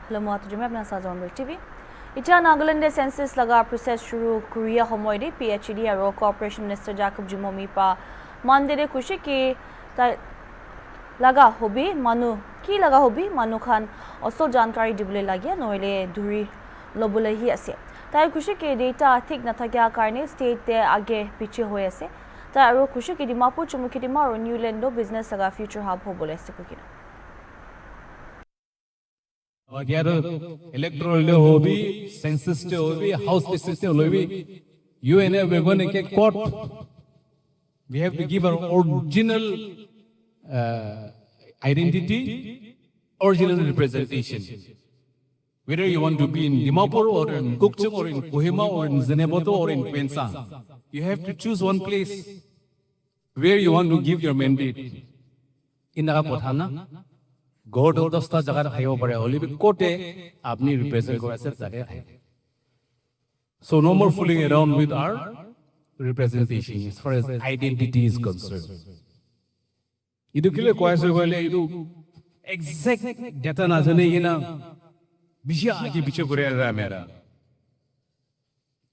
Hello मुआतुजुम अपना साजन bull TV इटा Nagaland census लगा प्रोसेस शुरू कुरिया हमोय दे पीएचडी और कॉर्पोरेशन मिनिस्टर जाकब जुमोमी पा मानदे दे खुशी के लगा होबी मानु की लगा होबी मानु खान असो जानकारी दिबले लागिया नोइले दुरी लोबुले ही असे ताई खुशी के डेटा ठीक नथाकिया कारणे स्टेट दे आगे पीछे होय असे ता और खुशी के दिमापुर चुमुकी दिमा और न्यूलैंडो बिजनेस लगा फ्यूचर हब हो बोले से कुकिना यार इलेक्ट्रल हो भी सेंसस हो भी हाउस डिस्ट्रिक्ट हो भी UNA way going K court we have to give our original identity, original representation, whether you want to be in Dimapur or in Gukchuk or in Kohima or in Zenebato or in Pensa, you have to choose one place where you want to give your mandate. In Nagapothana God of the stars jagar hayo pare holi bi kote apni represent kora sir jagah hai, so no more fooling around with our representation as far as identity is concerned. Idu kile koise gole idu exact data na jane ina bishi aage piche kore ra mera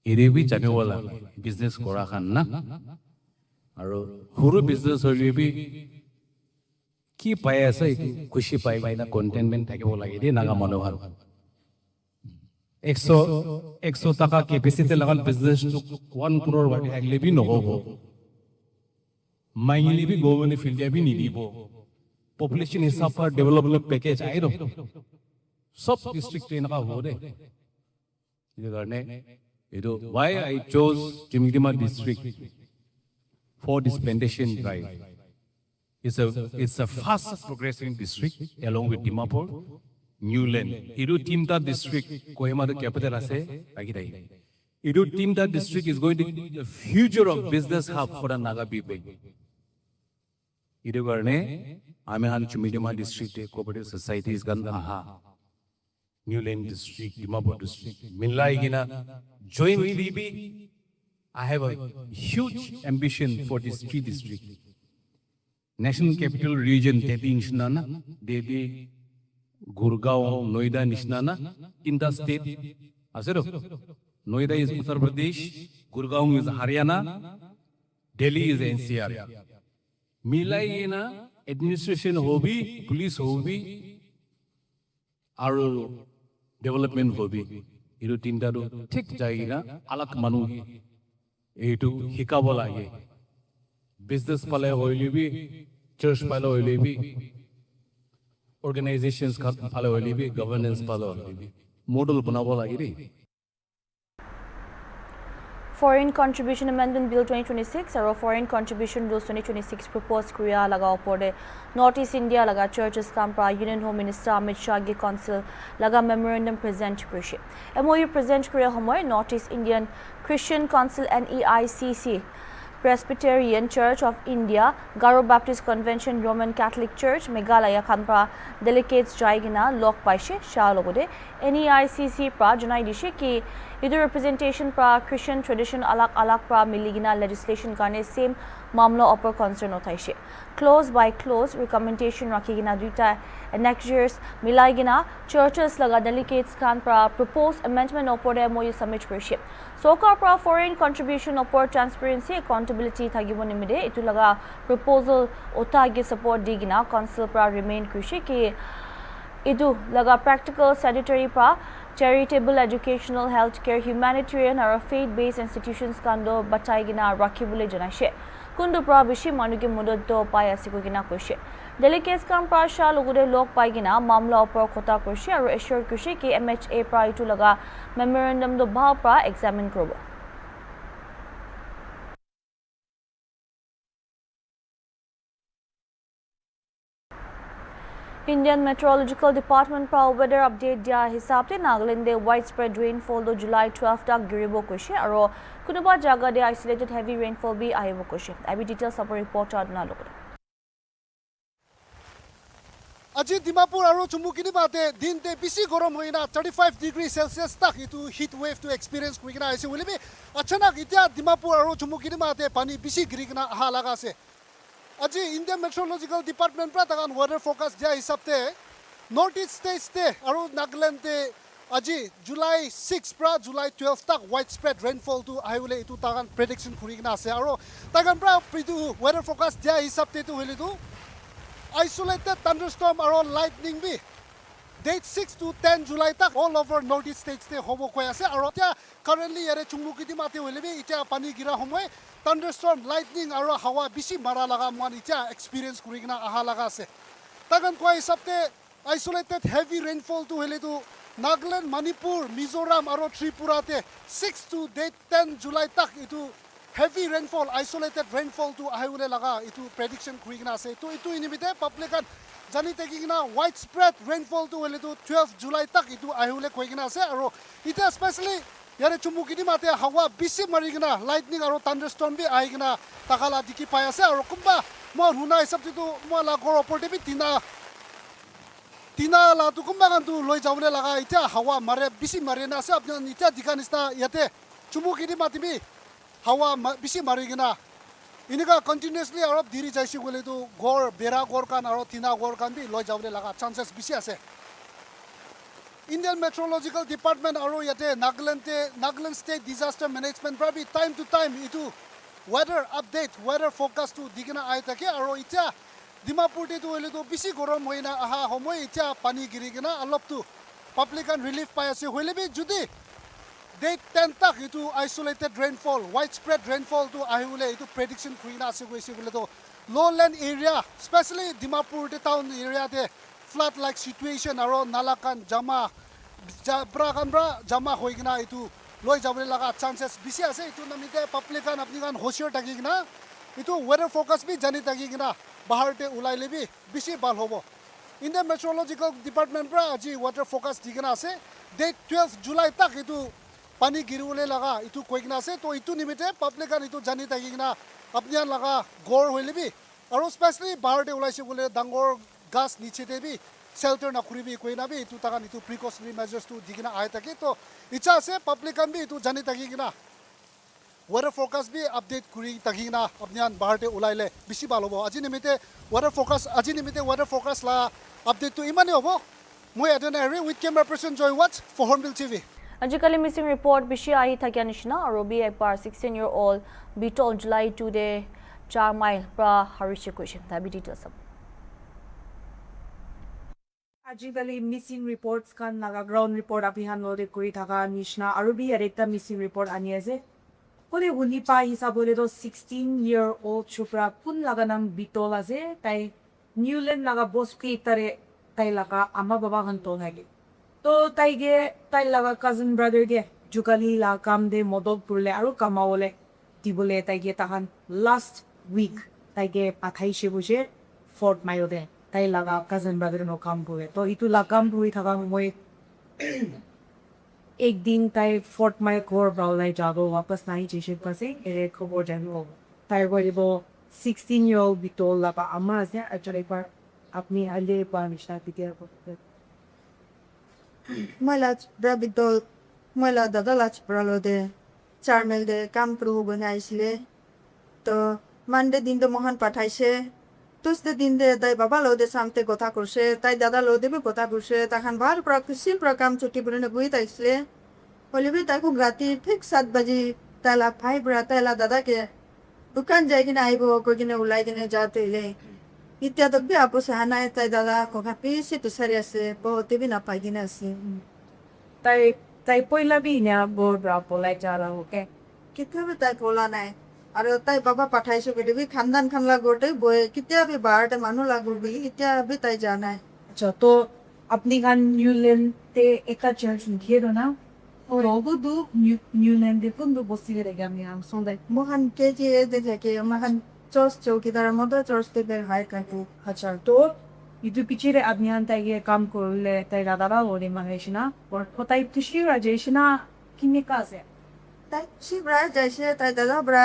ere bi jane wala business kora khan na aro huru business holi bi কি পাই আছে খুশি পাই পাই না containment থাকিব লাগে দে নাগা মনোভাব 100 টাকা কেপিসিটি লাগাল বিজনেস 1 crore বাটি আগলে বি নহব মাইলি বি গভর্নমেন্ট ফিল্ড বি নিদিব পপুলেশন হিসাব पर डेवलपमेंट पैकेज आइरो सब डिस्ट्रिक्ट एनका हो दे ये करने इदो व्हाई आई चोज चिमगिमा district for this plantation drive. It's a fast progressing district along with Dimapur, Newland. Idu Timta district, Kohima the capital ase, agidai. Idu Timta district is going to be the future of business hub for the Naga people. Idu garne, Amehan Chumidima district, cooperative societies ganda aha. Newland district, Dimapur district, Minlai gina, jointly be. I have a huge ambition for these three districts. National capital region Delhi nishnana, Delhi, Gurgaon, Noida nishnana, in the state. Asero, Noida is Uttar Pradesh, Gurgaon is Haryana, Delhi is NCR. Milai ina administration hobi, police hobi, aru development hobi. Iru tinta do thik jayega alak manu. Etu hikabo lage. Business pale hoili bi, church pale hoili bi, organizations pale hoili bi, governance pale hoili bi. Model banabo lagi re. Foreign Contribution Amendment Bill 2026 और Foreign Contribution Rules 2026 proposed क्रिया लगा ऊपर North East India लगा Churches काम्प्रा Union Home Minister Amit Shah के Council लगा Memorandum present कृषि MOU present क्रिया हमारे North East Indian Christian Council NEICC Presbyterian Church of India, Garo Baptist Convention, Roman Catholic Church, Meghalaya Khanpra delegates Jaigina Lok Paishe Shalogode, NEICC Pra Janai Dishe ki either representation pra Christian tradition alak pra miligina legislation karne same mamlo upper concern othaishe. Close by close recommendation rakhigina duita annexures milaigina churches laga delegates kan pra proposed amendment opore MOU submit krishe. Soka pra foreign contribution opor transparency accountability thagibo nimide itu laga proposal otage support digina council pra remain krishe ki idu laga practical sanitary pra charitable educational healthcare humanitarian or faith-based institutions kando batai gina rakhibule janaishe kundu pra bishi manuge mododdo pai asiko gina koishe delegates kan pra sha logude lok pai gina mamla opor khota koishe aru assure koishe ki MHA pra itu laga memorandum do bha pra examine krobo. Indian Meteorological Department pra weather update dia hisab te Nagaland de widespread rainfall do July 12 tak giribo koishe aro kunuba jaga de isolated heavy rainfall bi ahibo koishe abi details support reporter adna logoda আজি ডিমাপুৰ আৰু চুমুকিনি বাতে দিনতে বেছি গৰম হৈ না 35 degree Celsius তাক ইটো হিট ৱেভ টু এক্সপেৰিয়েন্স কৰি কিনা আছে বুলিবি আচানক এতিয়া ডিমাপুৰ আৰু চুমুকিনি বাতে পানী বেছি গিৰি কিনা আহা লাগা আছে আজি ইণ্ডিয়ান মেট্ৰলজিকেল ডিপাৰ্টমেণ্ট পৰা তাকান ৱেদাৰ ফৰকাষ্ট দিয়া হিচাপতে North East States te aru Nagaland te aji July 6 pra July 12 tak widespread rainfall tu ahule itu takan prediction kurigna ase aru takan pra pritu weather forecast dia hisab te tu heli tu isolated thunderstorm aru lightning bi date 6 to 10 July tak all over Northeast states te hobo koi ase aru tia currently yare chungmukiti mate hole bi itia pani gira homoy thunderstorm lightning aru hawa bishi mara laga mon itia experience kurigna aha laga ase takan koi hisab te isolated heavy rainfall to hole tu Nagaland, Manipur, Mizoram aru Tripura te 6 to date 10 July tak itu heavy rainfall isolated rainfall to ahule laga itu prediction kurigna ase to itu inibite public jani tekigina widespread rainfall to hole to 12 July tak itu ahule koigina ase aru ita especially yare chumukini mate hawa bisi marigina lightning aru thunderstorm bi aigina takala diki pai ase aru kumba mo huna hisab tu mo la gor opor bi tina la tu kumba kan tu loi jawle laga ita hawa mare bisi mare na ase apna ita dikanista yate chumukini mate bi hawa bisi marigina inika continuously arab diri jaisi gole tu gor bera gor kan aro tina gor kan bi loi jawle laga chances bisi ase Indian Meteorological Department aro yate Nagaland State Disaster Management prabi time to time itu weather update weather forecast tu digina ai take aro itia Dimapur te tu hole tu bisi gorom hoina aha homoy itia pani girigina alop tu public and relief pai ase hole bi judi date 10 tak itu isolated rainfall widespread rainfall tu ahule itu prediction kuina ase goise bole to lowland area especially Dimapur te town area te flood like situation aro nalakan jama jama hoigina itu loi jabule laga chances bisi ase itu namite public and apni kan hosier takigina itu weather forecast bi jani takigina bahar te ulai lebi bisi bal hobo Indian Meteorological Department pra aji weather forecast digina ase date 12 July tak itu pani girule laga itu koigina ase to itu nimite public kan itu jani takigina apnian laga gor hoilebi aro especially bahar te ulaise bole dangor gas niche te bi shelter na kuribi koina bi itu takan itu precautionary measures tu digina ai take to icha ase public kan bi itu jani takigina weather forecast bi update kuri takigina apnian bahar te ulaile bisi bal hobo aji nimite weather forecast la update tu imani hobo moi adonari with camera person Joy Watch for Hornbill TV Ajikali missing report bishi ahi thakya nishna arobi ekbar 16-year-old bitol July 2 de 4 mile pra harish question tabi details sab Ajikali missing reports kan naga ground report abhihan lode kuri thaka nishna arobi arekta missing report ani ase kole huni pa hisabole to 16-year-old chupra kun laga nam bitol ase tai Newland laga boski tare tai laga ama baba han to hage to tai laga cousin brother ge jukali la kam de modok purle aru kamawole dibole tai ge tahan last week tai ge pathai shebuje Fort Mile de tai laga cousin brother no kam pure to itu la kam puri thaka moi एक दिन ताई fort mile घोर ब्राउलाई जागो वापस नहीं जेशे पसे array खबर जानो ताई बोलिबो 16-year-old bitol laba amma से actually पर अपनी हले पर मिशना पिटिया को मला दादा लाच ब्रालो दे चारमेल दे काम प्रू बनाइसले तो मानदे दिन तो मोहन पाठाइसे तुसदे दिन दे ताई बाबा लो दे सामते কথা করছে তাই দাদা লো দেবে কথা করছে তখন ভার প্রাকৃতিক প্রকাম ছুটি বলে বই তাইসলে বলিবি তাকু রাতি ঠিক 7 বাজে তালা ভাই ব্রা তালা দাদা কে দোকান যাই কিনা আইবো কই কিনা উলাই কিনা যাতেলে ইতিয়া তো বি আপু সাহানায় তাই দাদা কোকা পিসি তো সারি আছে বহুতে বি না পাই কিনা আছে তাই পয়লা বি না বড় ব্রা পলাই যারা ওকে কিভাবে তাই কোলা নাই আর তাই বাবা পাঠাইছো বেটি খানদান খানলা গোটে বই কিতিয়া বি বারতে মানু লাগবি ইতিয়া বি তাই জানাই अच्छा तो अपनी गान न्यूलैंड ते एका चर्च निखे दो ना और ओगो दो न्यूलैंड दे पुंदो बोसी रे गामी आम सोंदे मोहन केजी दे जाके मोहन चर्च चौकीदार मदर चर्च ते बेर हाय काटू अच्छा तो इतु पीछे रे अभियान ताई ये काम कोले ताई दादा ओरे महेशना और होताई तुशी राजेशना किने कासे তাই শিবরা যাইছে তাই দাদা ব্রা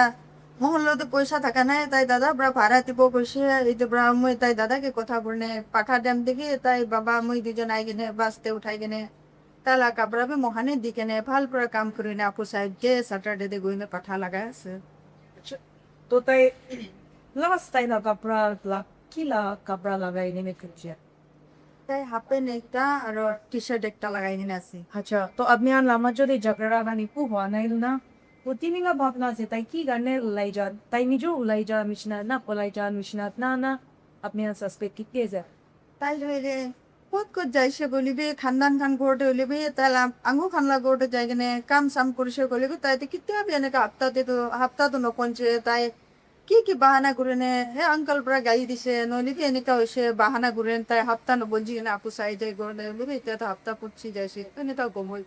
মহল্লাতে পয়সা থাকা নাই তাই দাদা ব্রা ভাড়া দিব কইছে এইতো ব্রা মই তাই দাদাকে কথা বলনে পাঠা দেম দেখি তাই বাবা মই দুজন আই গেনে বাসতে উঠাই গেনে তালা কাপড়াবে মহানে দিকেনে ভাল পুরা কাম করি না আপু সাহেব যে স্যাটারডে দে গইনে পাঠা লাগাই আছে तो ताई लास्ट ताई ना कपड़ा ला किला कपड़ा लगाई ने कुछ তাই হাফ প্যান্ট একটা আর টি শার্ট একটা লাগাই কিনে আছি আচ্ছা তো আপনি আর আমার যদি ঝগড়া গানি কু হওয়া নাই না ও তিনি না ভাবনা আছে তাই কি গানে উলাই যান তাই নিজেও উলাই যা মিশনা না পলাই যা মিশনা না না আপনি আর সাসপেক্ট কি কে যা তাই হইলে ক'ত যাইছে গলিবে খানদান খান ঘৰতে হলিবে তাই আঙু খানলা ঘৰতে যাই কিনে কাম চাম কৰিছে গলিবে তাইতে কেতিয়া এনেকা হাপ্তাটো নকনছে তাই কি বাহানা কৰে নে হে আঙ্কাল পৰা গাড়ী দিছে নহলে কি এনেকা হৈছে বাহানা কৰে তাই হাপ্তা নবঞ্জি কিনে আকু চাই যাই ঘৰতে হলিবে এতিয়া তো হাপ্তা পচি যাইছে এনেকা গম হল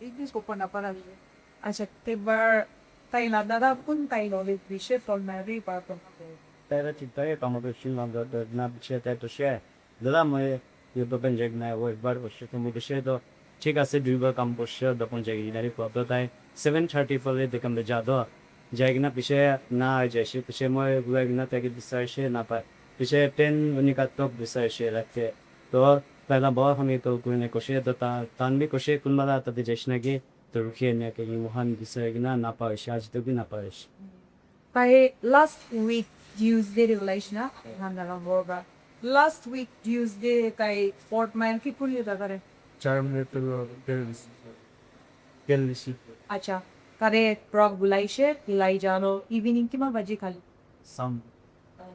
ইংলিছ কব নাপাৰা আচ্ছা এবার তাই না দাদা কোন তাই নলে বিশ্বে ফল মারি পারতো তাইরা চিন্তায় আমাকে শুনলাম না বিষয়ে তাই তো সে দাদা মই ইউটিউব পেন না ওই একবার বসে তুমি বিষয়ে তো ঠিক আছে দুইবার কাম করছে তখন যাই নারী পাবো তাই 7:30 ফলে দেখলাম যা দো যাই কিনা পিছে না যাইছে পিছে মই গুলাই কিনা তাকে বিচাৰিছে নাপায় পিছে 10 উনিকাতক বিচাৰিছে ৰাখে তো তাইলা বৰ শুনি তো কোনে কৈছে তো তানবি কৈছে কোনবা তাতে যাইছ নাকি তো ৰখি এনেকে মহান বিচাৰি কিনা নাপাইছে আজিতো কি নাপাইছে তাই লাস্ট উইক টিউসডে রিলেশন না হান্দালা বড়বা লাস্ট উইক টিউসডে তাই ফোর্ট মাইল কি পুলিয়ে দাদারে 4 মিনিট গেলছি আচ্ছা তারে প্রক বুলাইছে লাই জানো ইভিনিং কিমান বাজি খালি সাম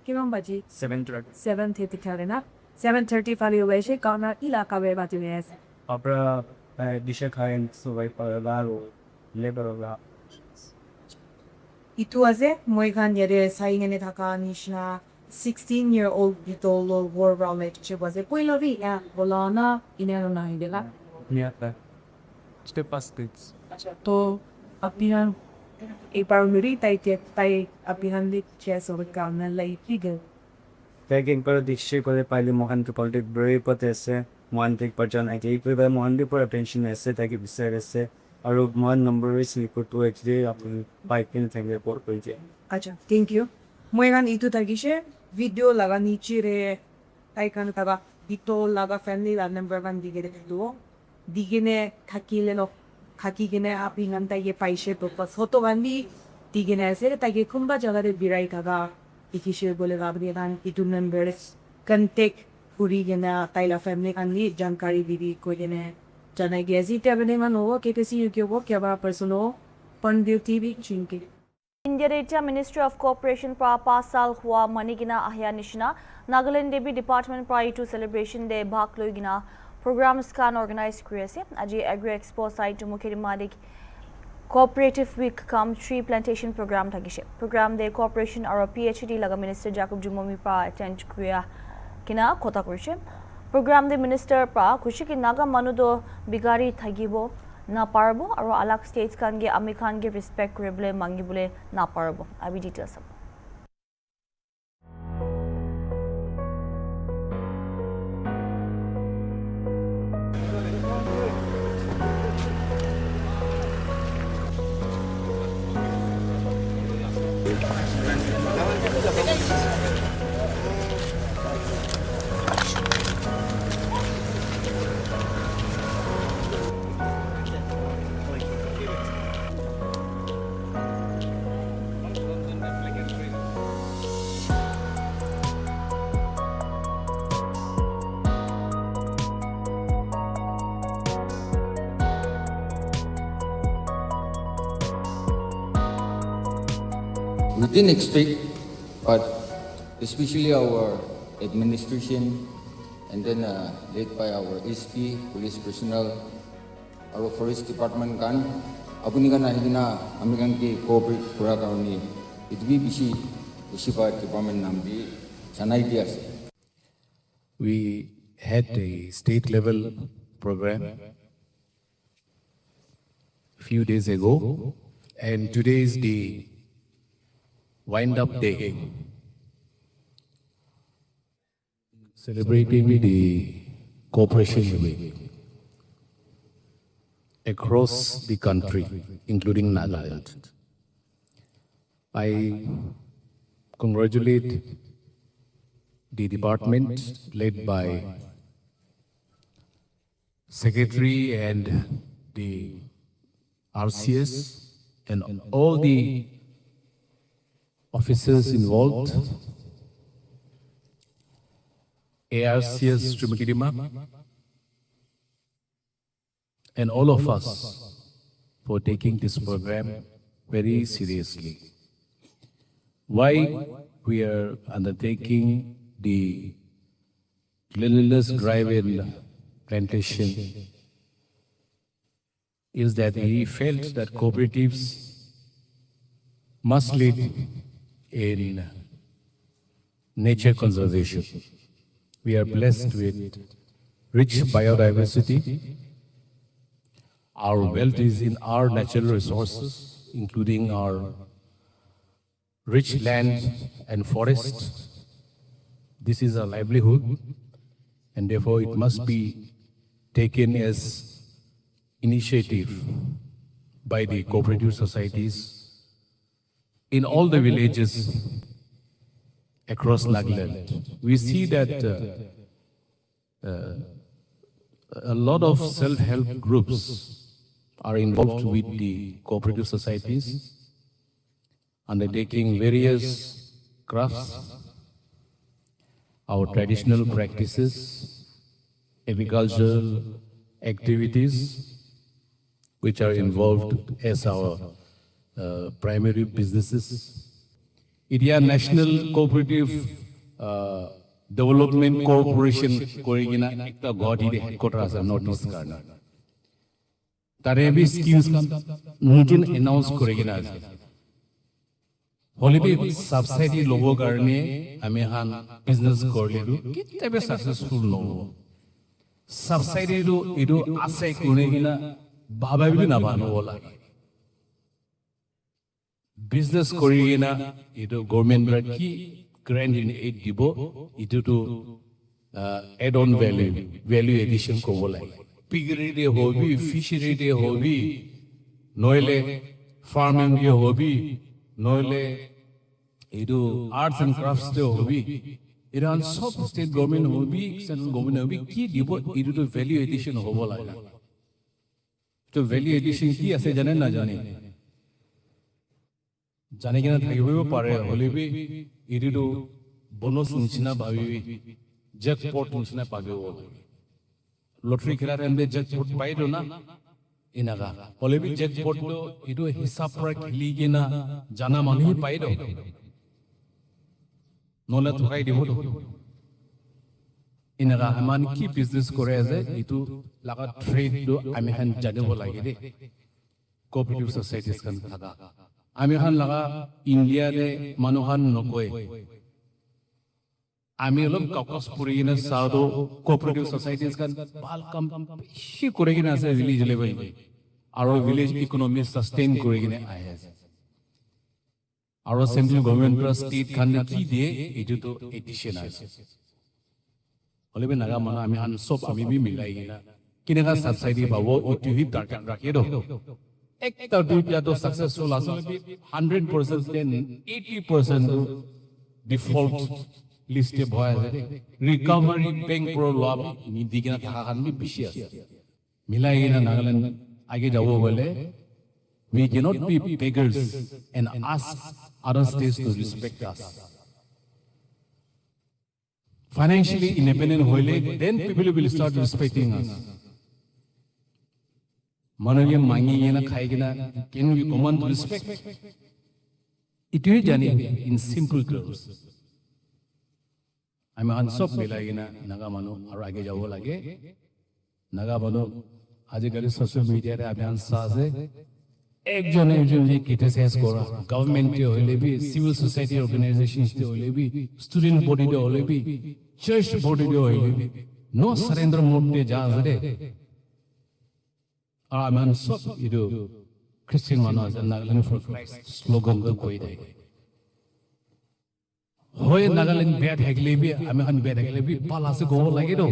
কিমান বাজি 7:30 7:30 খালে না 7:30 ফালি হয়েছে কারণ ইলাকা বে বাতি হয়েছে Opera disha kain subai paralaro lebaroga ইটো আছে মই খান ইয়াৰে চাইঙেনে থকা নিচিনা 16-year-old বিতল war relationship আছে কইলবি বলানা ইনেনো নাই দেলা niata step aspects আচ্ছা তো আপিহান এবার মেরি তাই আপিহান দি চেস ওর কারণে লাই figure tagging par dishe kore paile mohan to politic brave pate ase mohan tik parjan ai ei kore mohan di por attention ase taki bisar ase aru mohan number is report to hd apni bike pin thang report koije আচ্ছা thank U মই গান ইটো থাকিছে video লাগা নিচে রে তাই কান কাবা দিতো লাগা ফ্যামিলি আর নাম্বার গান দিগে দেখলো দিগেনে থাকিলে ন থাকি কিনে আপনি গান তাই পাইছে তো হতো গান দি দিগেনে আছে তাই কোনবা জায়গাতে বিরাই থাকা ইকিসে বলে গাবরি গান ইটো নাম্বার কন্টেক্ট পুরি গেনা তাইলা ফ্যামিলি গান দি জানকারি দিবি কইনে জানাই গেছি তেবনে মানো কেকেসি ইউকেবো কেবা পার্সোনো পন্ডিও টিভি চিনকে India Ministry of Cooperation pra pasal hua manigina ahya nishna Nagaland Debi Department prior to celebration de bhag loigina programs kan organize kuriase aji agri expo site to mukheri malik cooperative week kam tree plantation program thagishe program de cooperation aro phd laga minister Jacob Jumomi pra attend kuria kina khota kurise program de minister pra kushi ki naga manudo bigari thagibo na parbo aro alag states kan ge ami khan ge respect kuribole mangibole na parbo abi details ab We didn't expect, but especially our administration and then led by our SP, police personnel, our forest department kan, apuni kan ahigina amikan ki cooperate kura karoni, itbi bisi pa department nambi sanai dia ase. We had a state level program a few days ago, and today is the wind up day, celebrating the cooperation week across the country, including Nagaland. I congratulate the department led by Secretary and the RCS and all the officers involved ARCS Trimakidima, and all of us for taking this program very seriously. Why we are undertaking the cleanliness drive in plantation is that he felt that cooperatives must lead in nature conservation. We are blessed with rich biodiversity. Our wealth is in our natural resources, including our rich land and forest. This is our livelihood, and therefore it must be taken as initiative by the cooperative societies in all the villages across Nagaland. We see that a lot of self-help groups are involved with the cooperative societies, undertaking various crafts, our traditional practices, agricultural activities, which are involved as our primary businesses. India National Cooperative Development Corporation Korigina ekta Guwahati headquarters are Northeast Karna. Tarebi schemes nutun announce korigina ase. Holibi subsidy logo karne ami han business korleru kitabe successful no. Subsidy ru idu ase korigina baba bili na banu bola. Business korigina idu government ra ki grant in aid dibo idu to add on value addition ko bola. Piggery de hobby, fishery de hobby, noile farming de hobby, noile idu arts and crafts de hobby. Iran sub state government hobby, central government hobby ki dibo idu to value addition ho bola. To value addition ki ase jane na jane. Jane kina thakibo pare holibi idu to bonus nichina bhabi jackpot nichina pabibo. Lottery खेलारे हमने jackpot पाई तो ना इनागा बोले भी jackpot तो इधो हिसाब पर खेली के ना जाना मानी ही पाई तो नॉला तो काई दिवो तो इनागा हमान की business करे ऐसे इधो लगा trade तो अमेहन जाने वाला ये दे cooperative societies kan थाका अमेहन लगा India ने मनोहन नकोए আমি অলপ কাকস পুরিনা সাউদো কোঅপারেটিভ সোসাইটিজ কান ভাল কাম বেশি করে কিনা আছে ভিলেজ লেভেল আর ভিলেজ ইকোনমি সাস্টেইন করে কিনা আই আছে আর সেন্ট্রাল গভর্নমেন্ট প্লাস স্টেট খান কি দিয়ে এটু তো এডিশন আছে হলেবে নাগা মানে আমি আন সব আমি বি মিলাই কিনা কিনেকা সাবসিডি পাবো ওটু হি দরকার রাখে দো একটা দুইটা তো সাকসেসফুল আসলে 100% then 80% default liste bhoy recovery bank pro law ni digina thaka khan bi bishi ase milai na Nagaland age jabo bole we cannot be beggars and ask other states to respect us financially independent hoile then people will start respecting us manage mangi na khai gina can we command respect it is jani in simple terms আমি আনসব মিলাই কিনা নাগা মানুহ আৰু আগে যাব লাগে নাগা মানুহ আজিকালি সোশ্যাল মিডিয়াৰে অভিযান আছে একজনে যদি ক্ৰিটিসাইজ কৰা গভৰ্ণমেণ্টে হলে বি সিভিল সোসাইটি অৰ্গানাইজেশনতে হলে বি ষ্টুডেন্ট বডিতে হলে বি চাৰ্চ বডিতে হলে বি নো সাৰেন্দ্ৰ মোডতে যা আছে আৰু আমি আনসব ইটো খ্ৰীষ্টিয়ান মানুহ আছে নাগালেণ্ড ফৰ ক্ৰাইষ্ট শ্লোগানটো কৈ দিয়ে hoye Nagaland bad haglebi amehan bad haglebi pala se go lage do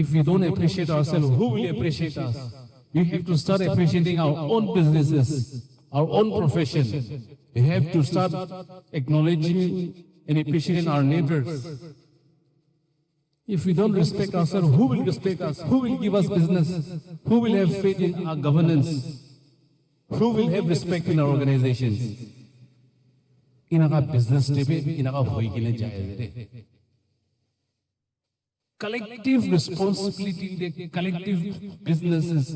if we don't appreciate ourselves who will appreciate us we have to start appreciating our own businesses our own profession we have to start acknowledging and appreciating our neighbors if we don't respect ourselves who will respect us who will give us business who will have faith in our governance who will have respect in our organizations इनका business Tepe इनका होई के लिए जाए रे collective responsibility, the collective businesses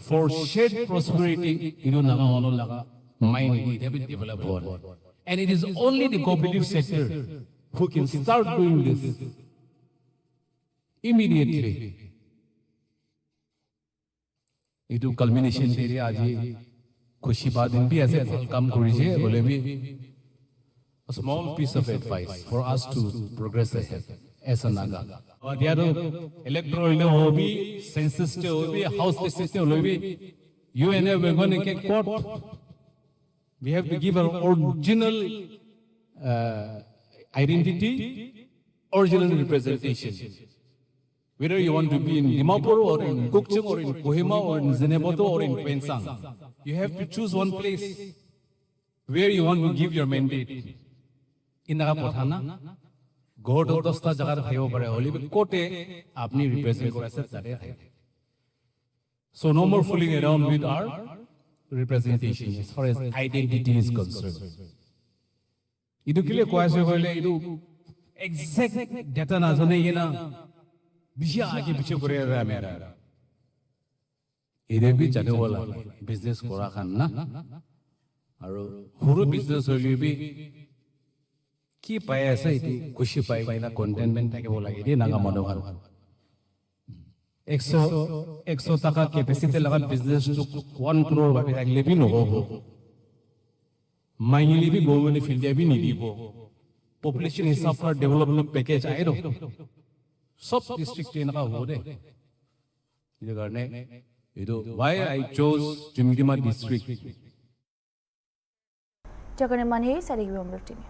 for shared prosperity, mind develop on. And it is only the cooperative sector who can start doing this immediately. Itu culmination deri aji khushi badin bhi aise kam koriche bole bhi a small piece of advice for us to progress ahead as a Naga. Diaro electoral le hobi, census te hobi, house system hobi, you and I we're going to get caught. We have to give our original identity, original representation. Whether you want to be in Dimapur or in Kukchung or in Kohima or in Zenebato or in Pensang, you have to choose one place where you want to give your mandate. In Nagapothana, go to Dosta Jagar Hayo Bare Olive Kote, Apni represent. So no more fooling around with our representation as far as identity is concerned. Idu kile kwase hoile idu exact data na jane yena bisha aage piche kore ra mera. Ide bhi jane wala business kora khan na aru huru business hoile bhi ki paye asa iti khushi pai na contentment thake bola ide naga manohar 100 taka capacity laga business to 1 crore bari agle bhi no ho mainly bhi government field bhi nahi dibo population hisab par development package aero sab district na ka ho de ye karne ido why I chose Jimdima district Jagane manhe sari gomrotini